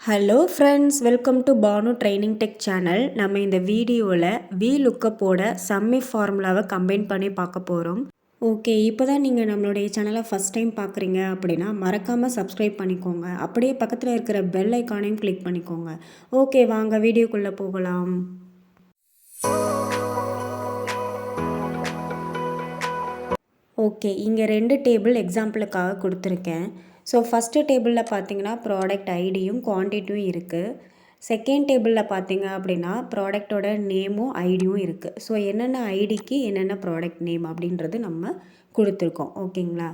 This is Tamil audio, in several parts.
Hello friends, welcome to Banu training tech channel. நம்ம இந்த வீடியோவில் VLookup-ஓட SumIf ஃபார்முலாவை கம்பைன் பண்ணி பார்க்க போகிறோம். ஓகே, இப்போ தான் நீங்கள் நம்மளுடைய சேனலை ஃபஸ்ட் டைம் பார்க்குறீங்க அப்படின்னா மறக்காமல் சப்ஸ்கிரைப் பண்ணிக்கோங்க. அப்படியே பக்கத்தில் இருக்கிற பெல் ஐக்கானையும் கிளிக் பண்ணிக்கோங்க. ஓகே, வாங்க வீடியோக்குள்ளே போகலாம். ஓகே, இங்கே 2 டேபிள் எக்ஸாம்பிளுக்காக கொடுத்துருக்கேன். ஸோ ஃபஸ்ட்டு டேபிளில் பார்த்தீங்கன்னா ப்ராடக்ட் ஐடியும் குவான்டிட்டியும் இருக்குது. செகண்ட் டேபிளில் பார்த்தீங்க அப்படின்னா ப்ராடக்டோட நேமும் ஐடியும் இருக்குது. ஸோ என்னென்ன ஐடிக்கு என்னென்ன ப்ராடக்ட் நேம் அப்படின்றது நம்ம கொடுத்துருக்கோம். ஓகேங்களா?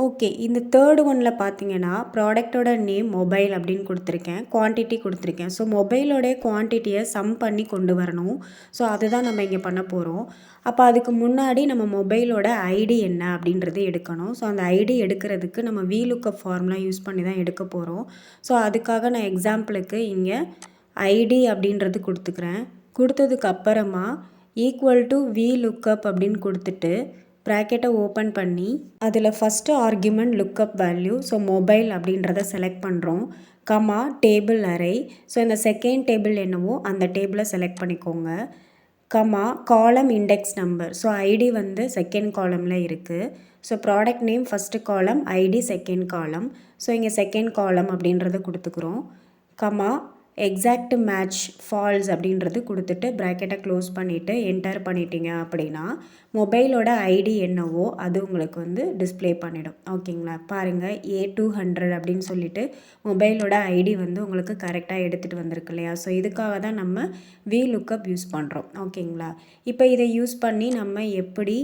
ஓகே, இந்த தேர்டு ஒன்னில் பார்த்தீங்கன்னா ப்ராடக்டோட நேம் மொபைல் அப்படின்னு கொடுத்துருக்கேன், குவான்டிட்டி கொடுத்துருக்கேன். ஸோ மொபைலோடைய குவான்டிட்டியை சம் பண்ணி கொண்டு வரணும். ஸோ அதுதான் நம்ம இங்கே பண்ண போகிறோம். அப்போ அதுக்கு முன்னாடி நம்ம மொபைலோட ஐடி என்ன அப்படின்றது எடுக்கணும். ஸோ அந்த ஐடி எடுக்கிறதுக்கு நம்ம VLookup ஃபார்முலா யூஸ் பண்ணி தான் எடுக்க போகிறோம். ஸோ அதுக்காக நான் எக்ஸாம்பிளுக்கு இங்கே ஐடி அப்படின்றது கொடுத்துக்கிறேன். கொடுத்ததுக்கு அப்புறமா ஈக்குவல் டு VLookup அப்படின்னு கொடுத்துட்டு ப்ராக்கெட்டை ஓப்பன் பண்ணி அதில் first argument lookup value, so mobile அப்படின்றத செலக்ட் பண்ணுறோம். கமா டேபிள் அரே, ஸோ இந்த செகண்ட் டேபிள் என்னவோ அந்த டேபிளை செலக்ட் பண்ணிக்கோங்க. Comma column index number, so ID வந்து செகண்ட் காலமில் இருக்குது. So product name first column, ID second column. So இங்கே செகண்ட் காலம் அப்படின்றத கொடுத்துக்குறோம். கமா எக்ஸாக்ட் மேட்ச் ஃபால்ஸ் அப்படின்றது கொடுத்துட்டு ப்ராக்கெட்டை க்ளோஸ் பண்ணிவிட்டு என்டர் பண்ணிட்டீங்க அப்படின்னா மொபைலோட ஐடி என்னவோ அது உங்களுக்கு வந்து டிஸ்பிளே பண்ணிடும். ஓகேங்களா? பாருங்கள், A200 அப்படின்னு சொல்லிட்டு மொபைலோட ஐடி வந்து உங்களுக்கு கரெக்டாக எடுத்துகிட்டு வந்திருக்கு இல்லையா? ஸோ இதுக்காக தான் நம்ம VLookup யூஸ் பண்ணுறோம். ஓகேங்களா? இப்போ இதை யூஸ் பண்ணி நம்ம எப்படி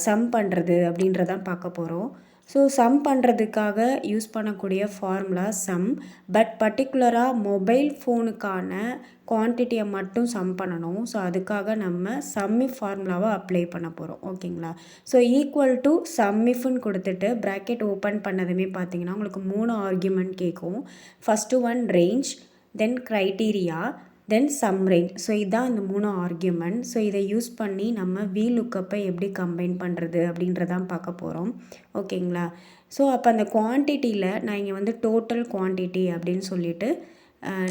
சம் பண்ணுறது அப்படின்றதான் பார்க்க போகிறோம். ஸோ சம் பண்ணுறதுக்காக யூஸ் பண்ணக்கூடிய ஃபார்முலா சம். பட் பர்டிகுலராக மொபைல் ஃபோனுக்கான குவான்டிட்டியை மட்டும் சம் பண்ணணும். ஸோ அதுக்காக நம்ம SumIf ஃபார்முலாவை அப்ளை பண்ண போகிறோம். ஓகேங்களா? ஸோ ஈக்குவல் டு SumIfன்னு கொடுத்துட்டு ப்ராக்கெட் ஓப்பன் பண்ணதுமே பார்த்தீங்கன்னா உங்களுக்கு 3 ஆர்குமெண்ட் கேட்கும். ஃபஸ்ட்டு ஒன் ரேஞ்ச், தென் criteria, then some range. So இதுதான் இந்த 3 ஆர்குமெண்ட். ஸோ இதை யூஸ் பண்ணி நம்ம VLookup-ஐ எப்படி கம்பைன் பண்ணுறது அப்படின்றதான் பார்க்க போகிறோம். ஓகேங்களா? ஸோ அப்போ அந்த குவான்டிட்டியில் நான் இங்கே வந்து டோட்டல் குவான்டிட்டி அப்படின்னு சொல்லிட்டு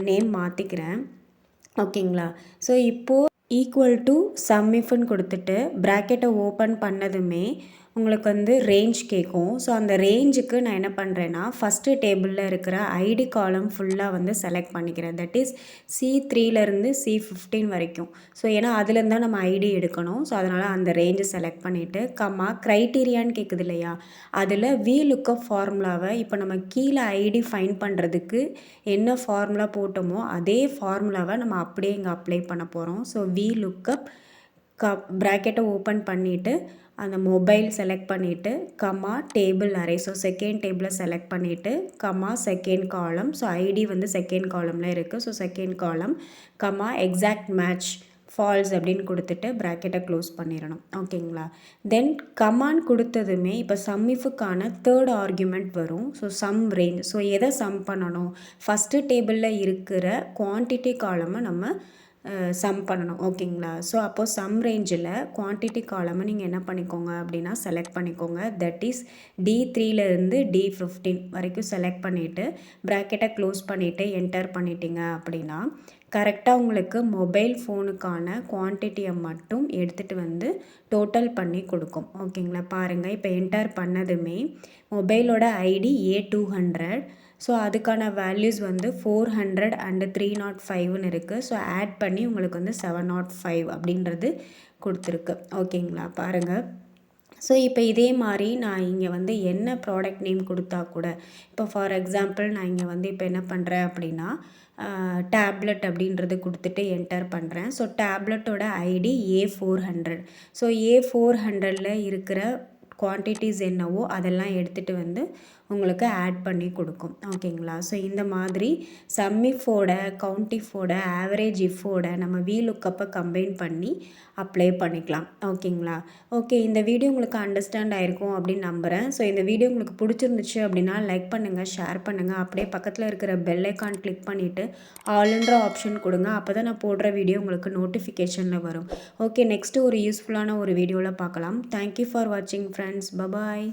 நேம் மாற்றிக்கிறேன். ஓகேங்களா? ஸோ இப்போது ஈக்குவல் டு SumIfன்னு கொடுத்துட்டு ப்ராக்கெட்டை ஓப்பன் பண்ணதுமே உங்களுக்கு வந்து ரேஞ்ச் கேட்கும். ஸோ அந்த ரேஞ்சுக்கு நான் என்ன பண்ணுறேன்னா ஃபஸ்ட்டு டேபிளில் இருக்கிற ஐடி காலம் ஃபுல்லாக வந்து செலக்ட் பண்ணிக்கிறேன். தட் இஸ் C3லேருந்து C15 வரைக்கும். ஸோ ஏன்னா அதுலேருந்து தான் நம்ம ஐடி எடுக்கணும். ஸோ அதனால் அந்த ரேஞ்சை செலக்ட் பண்ணிவிட்டு கம்மா க்ரைட்டீரியான்னு கேட்குது இல்லையா? அதில் VLookup ஃபார்முலாவை இப்போ நம்ம கீழே ஐடி ஃபைண்ட் பண்ணுறதுக்கு என்ன ஃபார்முலா போட்டோமோ அதே ஃபார்முலாவை நம்ம அப்படியே இங்கே அப்ளை பண்ண போகிறோம். ஸோ VLookup ப்ராக்கெட்டை ஓப்பன் பண்ணிவிட்டு அந்த மொபைல் செலக்ட் பண்ணிவிட்டு comma table array, so second டேபிளை செலக்ட் பண்ணிவிட்டு comma second column, so ID வந்து செகண்ட் காலமில் இருக்குது. So second column comma exact match false அப்படின்னு கொடுத்துட்டு ப்ராக்கெட்டை க்ளோஸ் பண்ணிடணும். ஓகேங்களா? தென் கமான் கொடுத்ததுமே இப்போ SumIfக்கான தேர்ட் ஆர்குமெண்ட் வரும். ஸோ சம் ரேஞ்ச், ஸோ எதை சம் பண்ணணும்? ஃபஸ்ட்டு டேபிளில் இருக்கிற குவான்டிட்டி காலமை நம்ம சம் பண்ணணும். ஓகேங்களா? ஸோ அப்போது சம் ரேஞ்சில் குவான்டிட்டி காலமை நீங்கள் என்ன பண்ணிக்கோங்க அப்படின்னா செலக்ட் பண்ணிக்கோங்க. தட் இஸ் D3லேருந்து D15 வரைக்கும் செலக்ட் பண்ணிவிட்டு ப்ராக்கெட்டை க்ளோஸ் பண்ணிவிட்டு என்டர் பண்ணிட்டீங்க அப்படின்னா கரெக்டாக உங்களுக்கு மொபைல் ஃபோனுக்கான குவான்டிட்டியை மட்டும் எடுத்துகிட்டு வந்து டோட்டல் பண்ணி கொடுக்கும். ஓகேங்களா? பாருங்கள், இப்போ என்டர் பண்ணதுமே மொபைலோட ஐடி A200. ஸோ அதுக்கான வேல்யூஸ் வந்து 400 அண்டு 305ன்னு இருக்குது. ஸோ ஆட் பண்ணி உங்களுக்கு வந்து 705 அப்படின்றது கொடுத்துருக்கு. ஓகேங்களா? பாருங்கள். ஸோ இப்போ இதே மாதிரி நான் இங்கே வந்து என்ன ப்ராடக்ட் நேம் கொடுத்தா கூட இப்போ ஃபார் எக்ஸாம்பிள் நான் இங்கே வந்து இப்போ என்ன பண்ணுறேன் அப்படின்னா டேப்லெட் அப்படின்றது கொடுத்துட்டு என்டர் பண்ணுறேன். ஸோ டேப்லெட்டோட ஐடி A400. ஸோ A400ல் இருக்கிற குவான்டிட்டிஸ் என்னவோ அதெல்லாம் எடுத்துகிட்டு வந்து உங்களுக்கு ஆட் பண்ணி கொடுக்கும். ஓகேங்களா? ஸோ இந்த மாதிரி SumIf-ஓட, கவுண்டிஃபோட, ஆவரேஜ் இஃபோட நம்ம VLookup-ஐ கம்பைன் பண்ணி அப்ளை பண்ணிக்கலாம். ஓகேங்களா? ஓகே, இந்த வீடியோ உங்களுக்கு அண்டர்ஸ்டாண்ட் ஆகிருக்கும் அப்படின்னு நம்புகிறேன். ஸோ இந்த வீடியோ உங்களுக்கு பிடிச்சிருந்துச்சு அப்படின்னா லைக் பண்ணுங்கள், ஷேர் பண்ணுங்கள். அப்படியே பக்கத்தில் இருக்கிற பெல் ஐக்கான் கிளிக் பண்ணிவிட்டு ஆல்ன்ற ஆப்ஷன் கொடுங்க. அப்போ தான் நான் போடுற வீடியோ உங்களுக்கு நோட்டிஃபிகேஷனில் வரும். ஓகே, நெக்ஸ்ட்டு ஒரு யூஸ்ஃபுல்லான ஒரு வீடியோவில் பார்க்கலாம். தேங்க்யூ ஃபார் வாட்சிங் ஃப்ரெண்ட்ஸ். பபாய்.